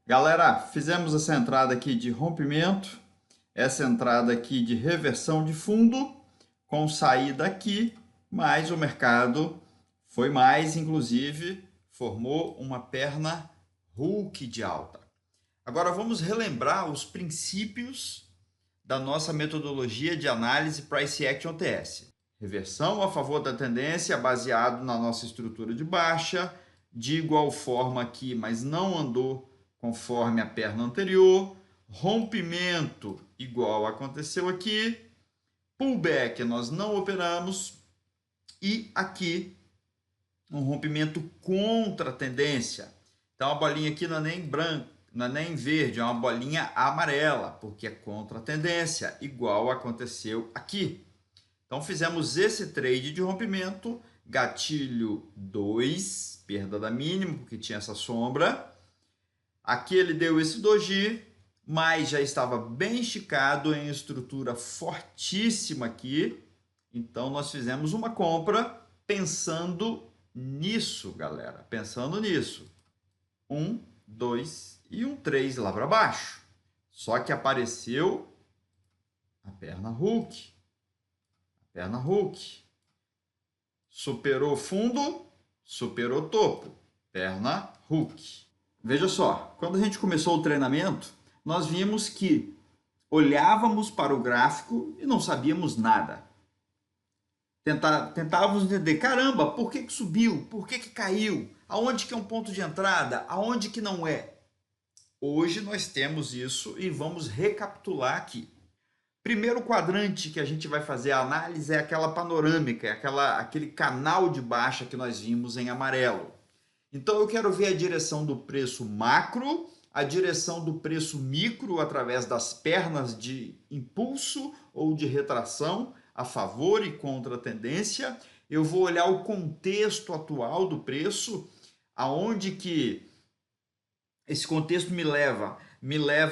Galera, fizemos essa entrada aqui de rompimento, essa entrada aqui de reversão de fundo, com saída aqui, mas o mercado foi mais, inclusive, formou uma perna Hulk de alta. Agora vamos relembrar os princípios da nossa metodologia de análise Price Action TS. Reversão a favor da tendência baseado na nossa estrutura de baixa, de igual forma aqui, mas não andou conforme a perna anterior, rompimento igual aconteceu aqui, pullback nós não operamos e aqui um rompimento contra a tendência. Então a bolinha aqui não é nem branca, não é nem verde, é uma bolinha amarela, porque é contra a tendência, igual aconteceu aqui. Então fizemos esse trade de rompimento, gatilho 2, perda da mínima, porque tinha essa sombra. Aqui ele deu esse doji, mas já estava bem esticado em estrutura fortíssima aqui. Então nós fizemos uma compra pensando nisso, galera. Pensando nisso. 1, 2 e um 3 lá para baixo. Só que apareceu a perna Hulk. A perna Hulk. Superou fundo, superou topo. Perna Hulk. Veja só, quando a gente começou o treinamento, nós vimos que olhávamos para o gráfico e não sabíamos nada. Tentávamos entender, caramba, por que subiu? Por que caiu? Aonde que é um ponto de entrada? Aonde que não é? Hoje nós temos isso e vamos recapitular aqui. Primeiro quadrante que a gente vai fazer a análise é aquela panorâmica, aquele canal de baixa que nós vimos em amarelo. Então eu quero ver a direção do preço macro, a direção do preço micro através das pernas de impulso ou de retração a favor e contra a tendência. Eu vou olhar o contexto atual do preço, aonde que esse contexto me leva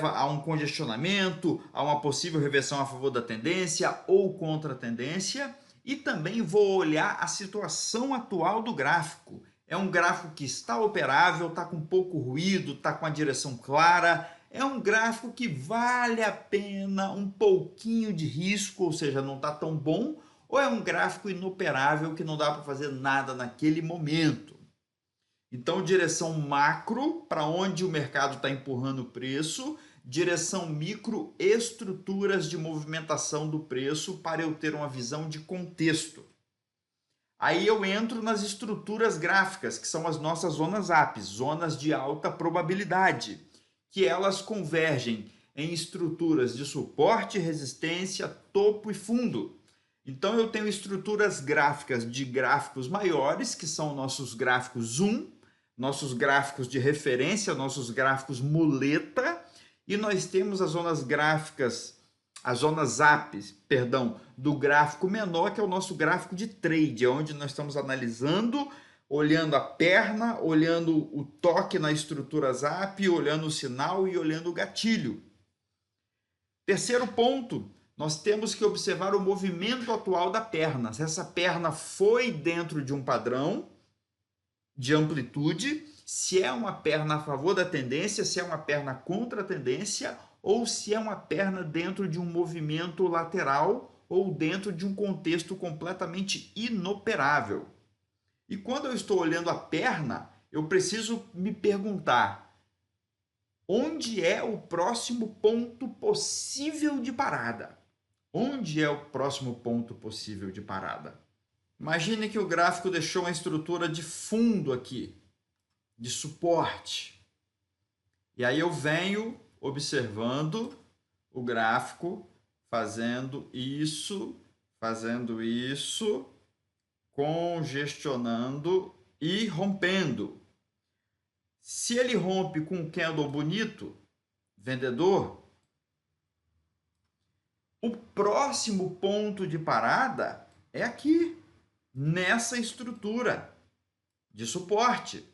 a um congestionamento, a uma possível reversão a favor da tendência ou contra a tendência, e também vou olhar a situação atual do gráfico. É um gráfico que está operável, está com pouco ruído, está com a direção clara, é um gráfico que vale a pena um pouquinho de risco, ou seja, não está tão bom, ou é um gráfico inoperável que não dá para fazer nada naquele momento. Então, direção macro, para onde o mercado está empurrando o preço, direção micro, estruturas de movimentação do preço para eu ter uma visão de contexto. Aí eu entro nas estruturas gráficas, que são as nossas zonas APs, zonas de alta probabilidade, que elas convergem em estruturas de suporte, resistência, topo e fundo. Então eu tenho estruturas gráficas de gráficos maiores, que são nossos gráficos zoom, nossos gráficos de referência, nossos gráficos muleta, e nós temos as zonas gráficas, as zonas APs, perdão, do gráfico menor, que é o nosso gráfico de trade, onde nós estamos analisando, olhando a perna, olhando o toque na estrutura ZAP, olhando o sinal e olhando o gatilho. Terceiro ponto, nós temos que observar o movimento atual da perna. Se essa perna foi dentro de um padrão de amplitude, se é uma perna a favor da tendência, se é uma perna contra a tendência, ou se é uma perna dentro de um movimento lateral ou dentro de um contexto completamente inoperável. E quando eu estou olhando a perna, eu preciso me perguntar: onde é o próximo ponto possível de parada? Onde é o próximo ponto possível de parada? Imagine que o gráfico deixou uma estrutura de fundo aqui, de suporte. E aí eu venho observando o gráfico fazendo isso, congestionando e rompendo. Se ele rompe com um candle bonito, vendedor, o próximo ponto de parada é aqui, nessa estrutura de suporte.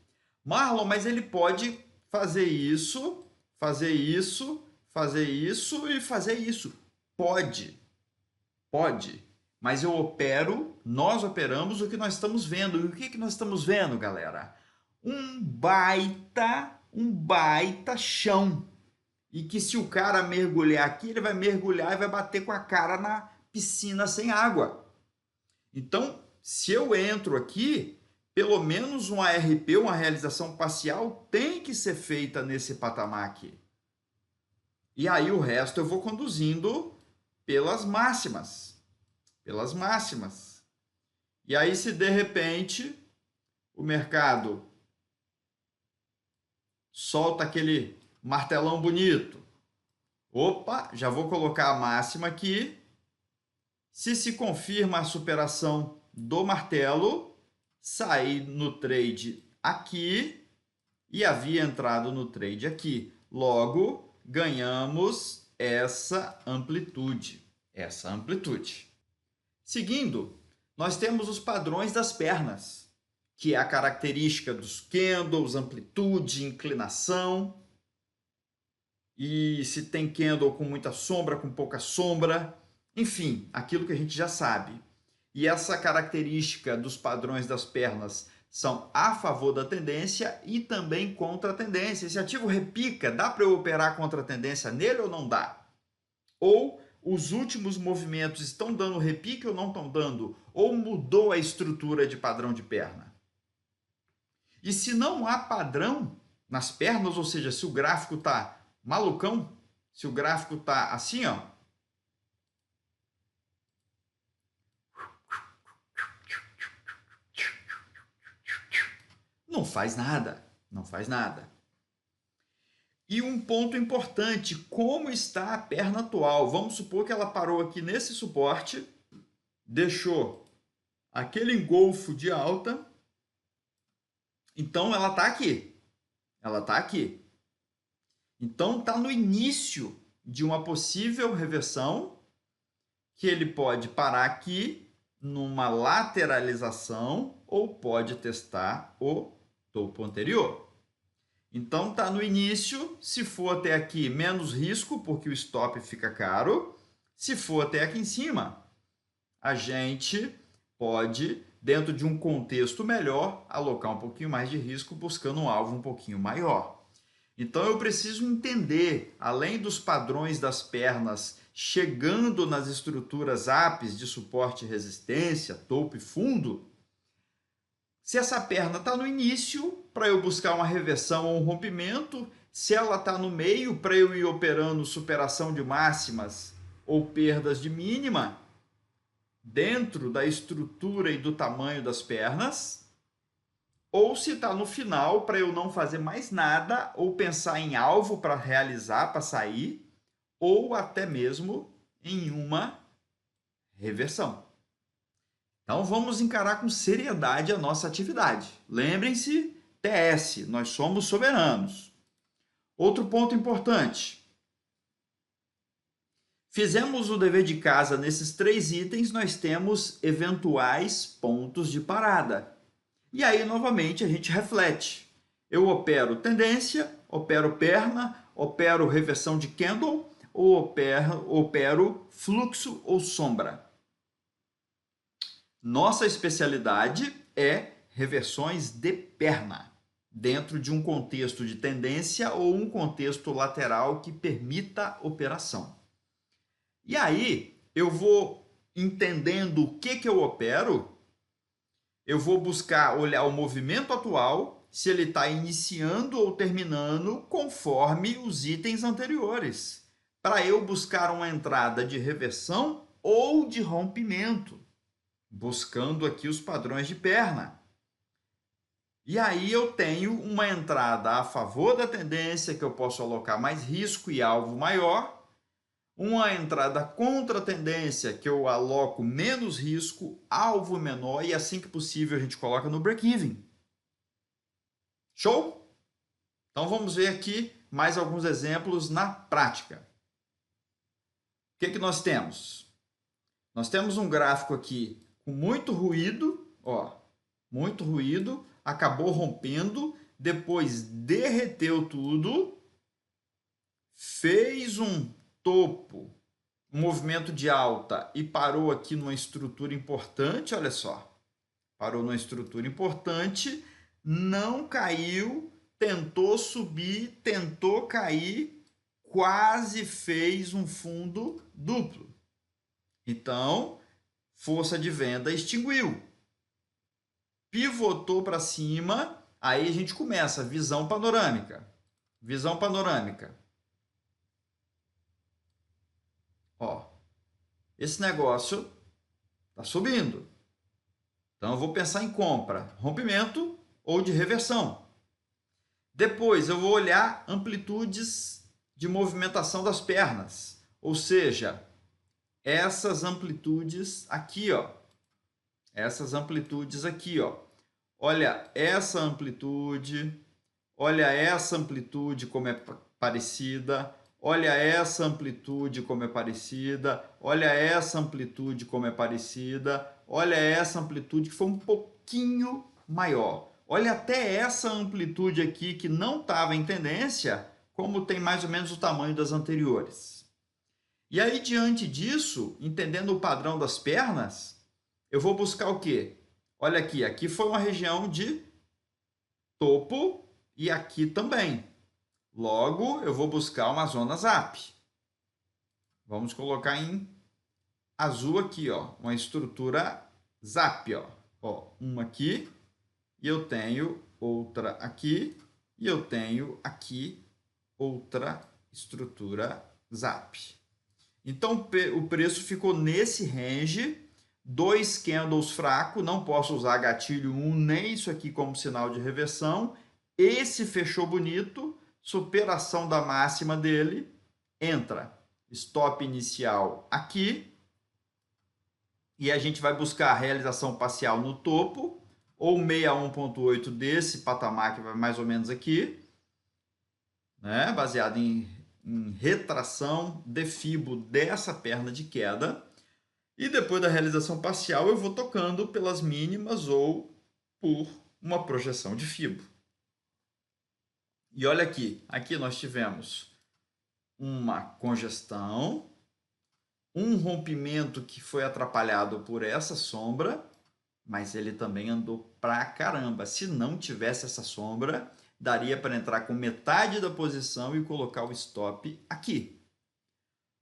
Marlon, mas ele pode fazer isso, fazer isso, fazer isso e fazer isso. Pode, pode. Mas nós operamos o que nós estamos vendo. E o que nós estamos vendo, galera? Um baita um baita chão. E que se o cara mergulhar aqui, ele vai mergulhar e vai bater com a cara na piscina sem água. Então, se eu entro aqui, pelo menos um ARP, uma realização parcial, tem que ser feita nesse patamar aqui. E aí o resto eu vou conduzindo pelas máximas. Pelas máximas. E aí, se de repente o mercado solta aquele martelão bonito, opa, já vou colocar a máxima aqui. Se confirma a superação do martelo, saí no trade aqui e havia entrado no trade aqui. Logo, ganhamos essa amplitude. Seguindo, nós temos os padrões das pernas, que é a característica dos candles, amplitude, inclinação. E se tem candle com muita sombra, com pouca sombra, enfim, aquilo que a gente já sabe. E essa característica dos padrões das pernas são a favor da tendência e também contra a tendência. Esse ativo repica, dá para eu operar contra a tendência nele ou não dá? Ou os últimos movimentos estão dando repique ou não estão dando? Ou mudou a estrutura de padrão de perna? E se não há padrão nas pernas, ou seja, se o gráfico está malucão, se o gráfico está assim, ó, não faz nada, não faz nada. E um ponto importante, como está a perna atual? Vamos supor que ela parou aqui nesse suporte, deixou aquele engolfo de alta, então ela está aqui. Ela está aqui. Então está no início de uma possível reversão, que ele pode parar aqui numa lateralização ou pode testar o topo anterior. Então está no início, se for até aqui, menos risco, porque o stop fica caro. Se for até aqui em cima, a gente pode, dentro de um contexto melhor, alocar um pouquinho mais de risco, buscando um alvo um pouquinho maior. Então eu preciso entender, além dos padrões das pernas chegando nas estruturas ápices de suporte e resistência, topo e fundo, se essa perna está no início, para eu buscar uma reversão ou um rompimento, se ela está no meio, para eu ir operando superação de máximas ou perdas de mínima, dentro da estrutura e do tamanho das pernas, ou se está no final, para eu não fazer mais nada, ou pensar em alvo para realizar, para sair, ou até mesmo em uma reversão. Então vamos encarar com seriedade a nossa atividade. Lembrem-se, TS, nós somos soberanos. Outro ponto importante. Fizemos o dever de casa nesses 3 itens, nós temos eventuais pontos de parada. E aí, novamente, a gente reflete. Eu opero tendência, opero perna, opero reversão de candle ou opero fluxo ou sombra. Nossa especialidade é reversões de perna, dentro de um contexto de tendência ou um contexto lateral que permita operação. E aí, eu vou entendendo o que eu opero, eu vou buscar olhar o movimento atual, se ele está iniciando ou terminando conforme os itens anteriores, para eu buscar uma entrada de reversão ou de rompimento, buscando aqui os padrões de perna. E aí eu tenho uma entrada a favor da tendência, que eu posso alocar mais risco e alvo maior, uma entrada contra a tendência, que eu aloco menos risco, alvo menor, e assim que possível a gente coloca no break-even. Show? Então vamos ver aqui mais alguns exemplos na prática. O que nós temos? Nós temos um gráfico aqui com muito ruído, ó, muito ruído, acabou rompendo, depois derreteu tudo, fez um topo, um movimento de alta e parou aqui numa estrutura importante, olha só, parou numa estrutura importante, não caiu tentou subir, tentou cair, quase fez um fundo duplo. Então, força de venda extinguiu. Pivotou para cima, aí a gente começa visão panorâmica. Visão panorâmica. Ó, esse negócio está subindo. Então eu vou pensar em compra, rompimento ou de reversão. Depois eu vou olhar amplitudes de movimentação das pernas, ou seja, essas amplitudes aqui, ó. Essas amplitudes aqui, ó. Olha essa amplitude, olha essa amplitude como é parecida, olha essa amplitude como é parecida, olha essa amplitude como é parecida, olha essa amplitude que foi um pouquinho maior. Olha até essa amplitude aqui que não estava em tendência, como tem mais ou menos o tamanho das anteriores. E aí, diante disso, entendendo o padrão das pernas, eu vou buscar o quê? Olha aqui, aqui foi uma região de topo e aqui também. Logo, eu vou buscar uma zona ZAP. Vamos colocar em azul aqui, ó, uma estrutura ZAP, ó, uma aqui e eu tenho outra aqui e eu tenho aqui outra estrutura ZAP. Então o preço ficou nesse range, 2 candles fraco, não posso usar gatilho 1 nem isso aqui como sinal de reversão. Esse fechou bonito, superação da máxima dele, entra. Stop inicial aqui. E a gente vai buscar a realização parcial no topo, ou 61,8 desse patamar que vai mais ou menos aqui, né? Baseado em retração de FIBO dessa perna de queda. E depois da realização parcial eu vou tocando pelas mínimas ou por uma projeção de FIBO. E olha aqui, aqui nós tivemos uma congestão, um rompimento que foi atrapalhado por essa sombra, mas ele também andou pra caramba. Se não tivesse essa sombra, daria para entrar com metade da posição e colocar o stop aqui.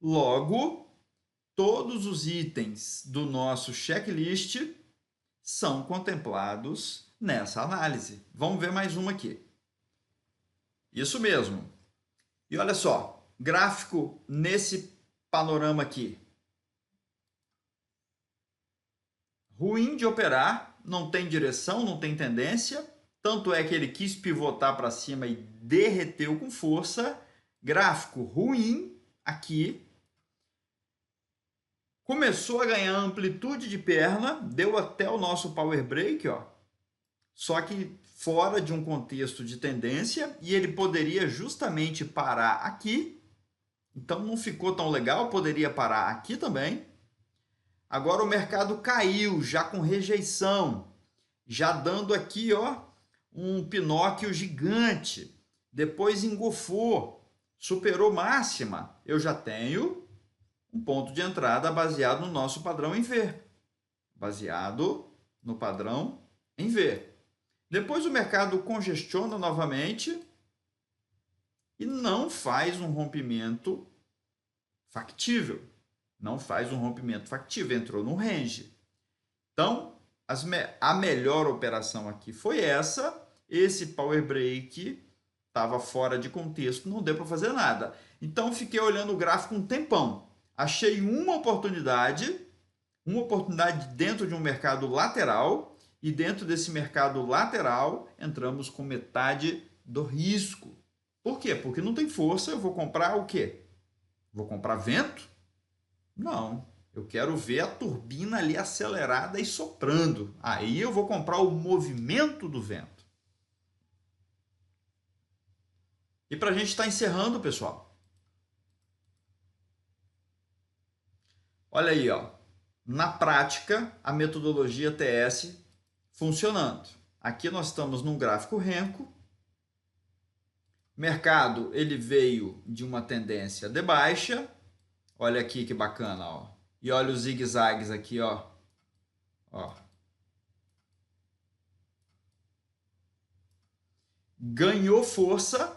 Logo, todos os itens do nosso checklist são contemplados nessa análise. Vamos ver mais uma aqui. Isso mesmo. E olha só, gráfico nesse panorama aqui. Ruim de operar, não tem direção, não tem tendência. Tanto é que ele quis pivotar para cima e derreteu com força. Gráfico ruim aqui. Começou a ganhar amplitude de perna, deu até o nosso power break, ó. Só que fora de um contexto de tendência, e ele poderia justamente parar aqui. Então não ficou tão legal, poderia parar aqui também. Agora o mercado caiu, já com rejeição, já dando aqui, ó, um Pinóquio gigante. Depois engolfou, superou máxima. Eu já tenho um ponto de entrada baseado no nosso padrão em V. Baseado no padrão em V. Depois o mercado congestiona novamente e não faz um rompimento factível. Não faz um rompimento factível, entrou no range. Então, a melhor operação aqui foi essa. Esse power break estava fora de contexto, não deu para fazer nada. Então, fiquei olhando o gráfico um tempão. Achei uma oportunidade dentro de um mercado lateral, e dentro desse mercado lateral entramos com metade do risco. Por quê? Porque não tem força, eu vou comprar o quê? Vou comprar vento? Não, eu quero ver a turbina ali acelerada e soprando. Aí eu vou comprar o movimento do vento. E para a gente estar encerrando, pessoal, olha aí, ó, na prática, a metodologia TS funcionando. Aqui nós estamos num gráfico Renko. Mercado, ele veio de uma tendência de baixa. Olha aqui que bacana, ó. E olha os zigue-zagues aqui, ó. Ó. ganhou força,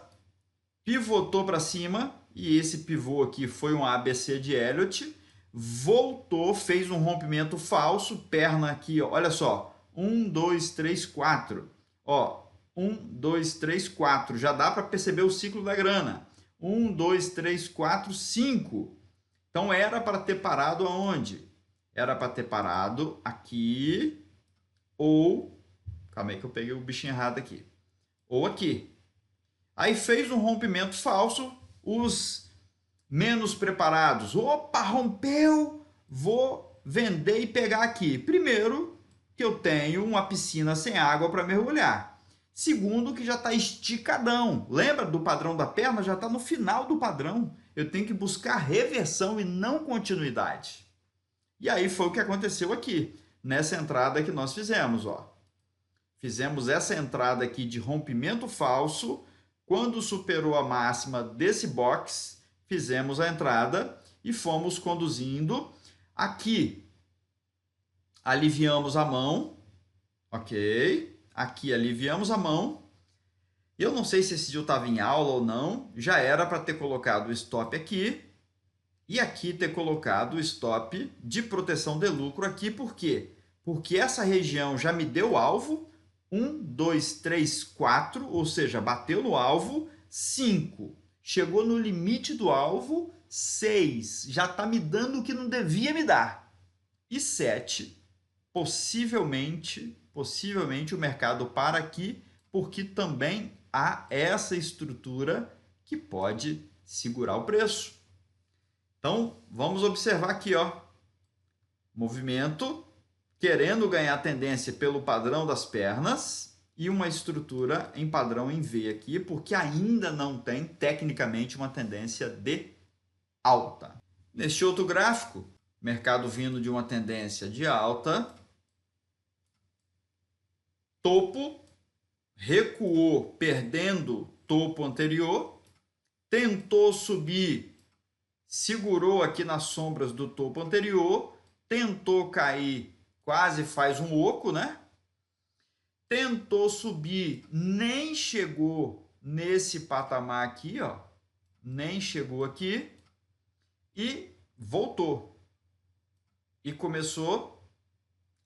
pivotou para cima, e esse pivô aqui foi um ABC de Elliott, voltou, fez um rompimento falso, perna aqui, ó, olha só, 1, 2, 3, 4, ó, 1, 2, 3, 4, já dá para perceber o ciclo da grana, 1, 2, 3, 4, 5, então era para ter parado aonde? Era para ter parado aqui, ou, calma aí que eu peguei o bichinho errado aqui, ou aqui. Aí fez um rompimento falso, os menos preparados, opa, rompeu, vou vender e pegar aqui. Primeiro, que eu tenho uma piscina sem água para mergulhar. Segundo, que já está esticadão. Lembra do padrão da perna? Já está no final do padrão. Eu tenho que buscar reversão e não continuidade. E aí foi o que aconteceu aqui, nessa entrada que nós fizemos, ó. Fizemos essa entrada aqui de rompimento falso. Quando superou a máxima desse box, fizemos a entrada e fomos conduzindo. Aqui, aliviamos a mão, ok? Aqui aliviamos a mão. Eu não sei se esse dia eu estava em aula ou não, já era para ter colocado o stop aqui e aqui ter colocado o stop de proteção de lucro aqui. Por quê? Porque essa região já me deu alvo, 1, 2, 3, 4, ou seja, bateu no alvo, 5, chegou no limite do alvo, 6, já está me dando o que não devia me dar, e 7, possivelmente o mercado para aqui, porque também há essa estrutura que pode segurar o preço. Então, vamos observar aqui, ó, movimento querendo ganhar tendência pelo padrão das pernas e uma estrutura em padrão em V aqui, porque ainda não tem tecnicamente uma tendência de alta. Neste outro gráfico, mercado vindo de uma tendência de alta, topo, recuou perdendo topo anterior, tentou subir, segurou aqui nas sombras do topo anterior, tentou cair, quase faz um oco, né? Tentou subir, nem chegou nesse patamar aqui, ó, nem chegou aqui e voltou. E começou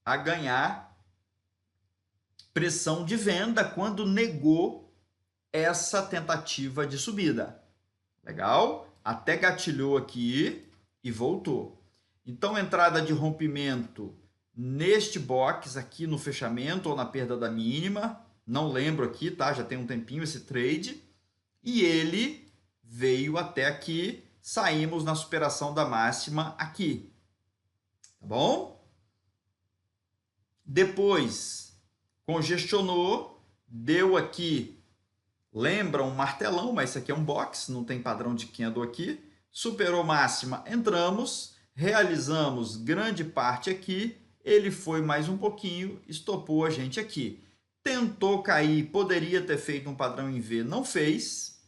a ganhar pressão de venda quando negou essa tentativa de subida. Legal? Até gatilhou aqui e voltou. Então, entrada de rompimento neste box aqui no fechamento ou na perda da mínima, não lembro aqui, tá? Já tem um tempinho esse trade, e ele veio até aqui, saímos na superação da máxima aqui, tá bom? Depois, congestionou, deu aqui, lembra um martelão, mas isso aqui é um box, não tem padrão de candle aqui, superou máxima, entramos, realizamos grande parte aqui, ele foi mais um pouquinho, estopou a gente aqui. Tentou cair, poderia ter feito um padrão em V, não fez.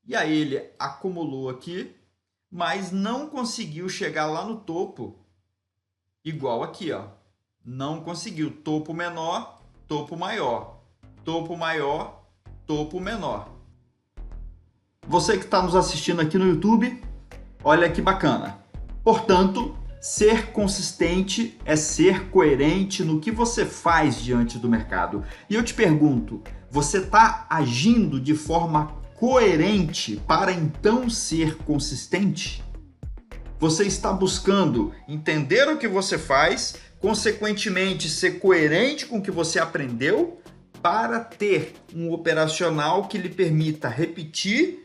E aí ele acumulou aqui, mas não conseguiu chegar lá no topo, igual aqui, ó. Não conseguiu. Topo menor, topo maior. Topo maior, topo menor. Você que está nos assistindo aqui no YouTube, olha que bacana. Portanto, ser consistente é ser coerente no que você faz diante do mercado. E eu te pergunto, você está agindo de forma coerente para então ser consistente? Você está buscando entender o que você faz, consequentemente ser coerente com o que você aprendeu para ter um operacional que lhe permita repetir,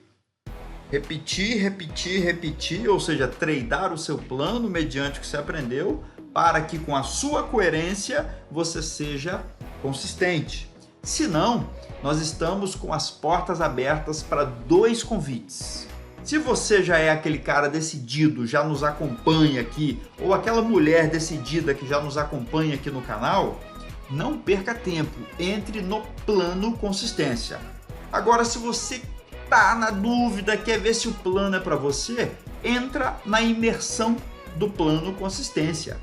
ou seja, tradar o seu plano mediante o que você aprendeu, para que com a sua coerência você seja consistente. Se não, nós estamos com as portas abertas para 2 convites. Se você já é aquele cara decidido, já nos acompanha aqui, ou aquela mulher decidida que já nos acompanha aqui no canal, não perca tempo, entre no plano consistência. Agora, se você tá na dúvida, quer ver se o plano é para você, entra na imersão do plano consistência,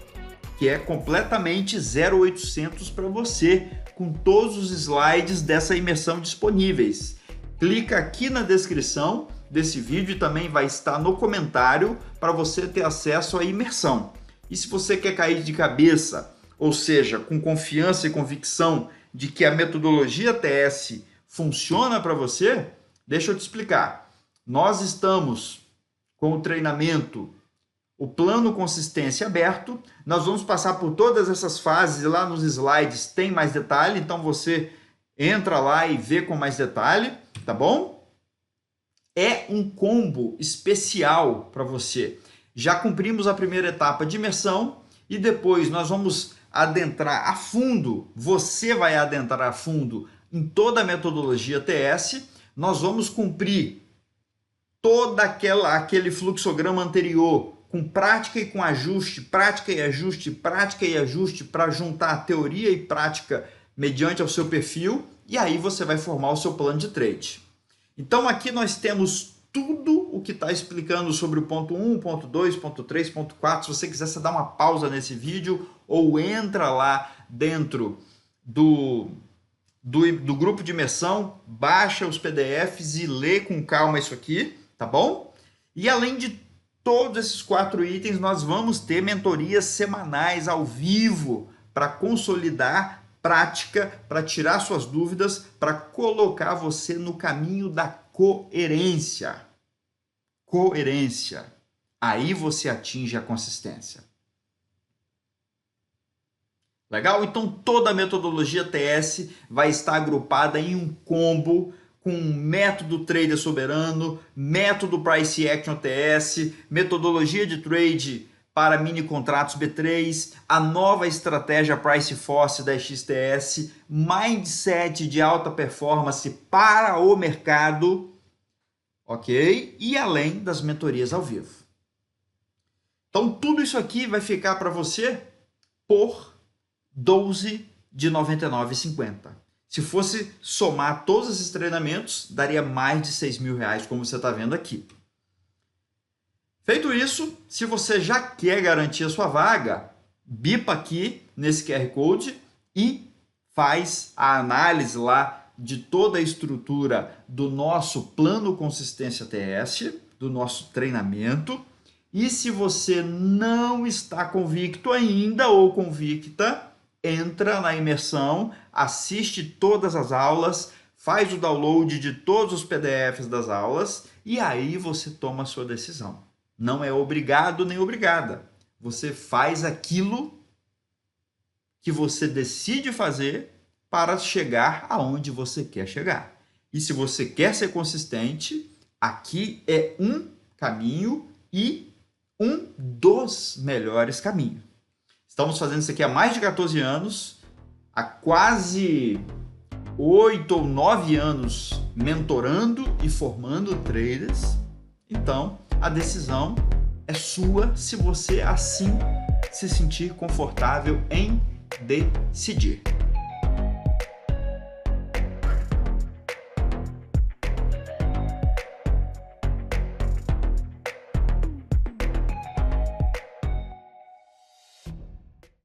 que é completamente 0800 para você, com todos os slides dessa imersão disponíveis. Clica aqui na descrição desse vídeo e também vai estar no comentário para você ter acesso à imersão. E se você quer cair de cabeça, ou seja, com confiança e convicção de que a metodologia TS funciona para você, deixa eu te explicar. Nós estamos com o treinamento, o plano consistência aberto. Nós vamos passar por todas essas fases e lá nos slides tem mais detalhe, então você entra lá e vê com mais detalhe, tá bom? É um combo especial para você. Já cumprimos a primeira etapa de imersão e depois nós vamos adentrar a fundo, você vai adentrar a fundo em toda a metodologia TS. Nós vamos cumprir todo aquele fluxograma anterior com prática e com ajuste, prática e ajuste, prática e ajuste para juntar teoria e prática mediante ao seu perfil e aí você vai formar o seu plano de trade. Então aqui nós temos tudo o que está explicando sobre o ponto 1, ponto 2, ponto 3, ponto 4. Se você quiser, você dá uma pausa nesse vídeo ou entra lá dentro do grupo de imersão, baixa os PDFs e lê com calma isso aqui, tá bom? E além de todos esses 4 itens, nós vamos ter mentorias semanais ao vivo para consolidar prática, para tirar suas dúvidas, para colocar você no caminho da coerência. Coerência. Aí você atinge a consistência. Legal? Então toda a metodologia TS vai estar agrupada em um combo com método Trader Soberano, método Price Action TS, metodologia de trade para mini contratos B3, a nova estratégia Price Force da XTS, mindset de alta performance para o mercado, ok? E além das mentorias ao vivo. Então tudo isso aqui vai ficar para você por R$12 de R$ 99,50. Se fosse somar todos esses treinamentos, daria mais de R$6.000, como você está vendo aqui. Feito isso, se você já quer garantir a sua vaga, bipa aqui nesse QR Code e faz a análise lá de toda a estrutura do nosso plano consistência TS, do nosso treinamento. E se você não está convicto ainda ou convicta, entra na imersão, assiste todas as aulas, faz o download de todos os PDFs das aulas e aí você toma a sua decisão. Não é obrigado nem obrigada. Você faz aquilo que você decide fazer para chegar aonde você quer chegar. E se você quer ser consistente, aqui é um caminho e um dos melhores caminhos. Estamos fazendo isso aqui há mais de 14 anos, há quase 8 ou 9 anos mentorando e formando traders. Então, a decisão é sua se você assim se sentir confortável em decidir.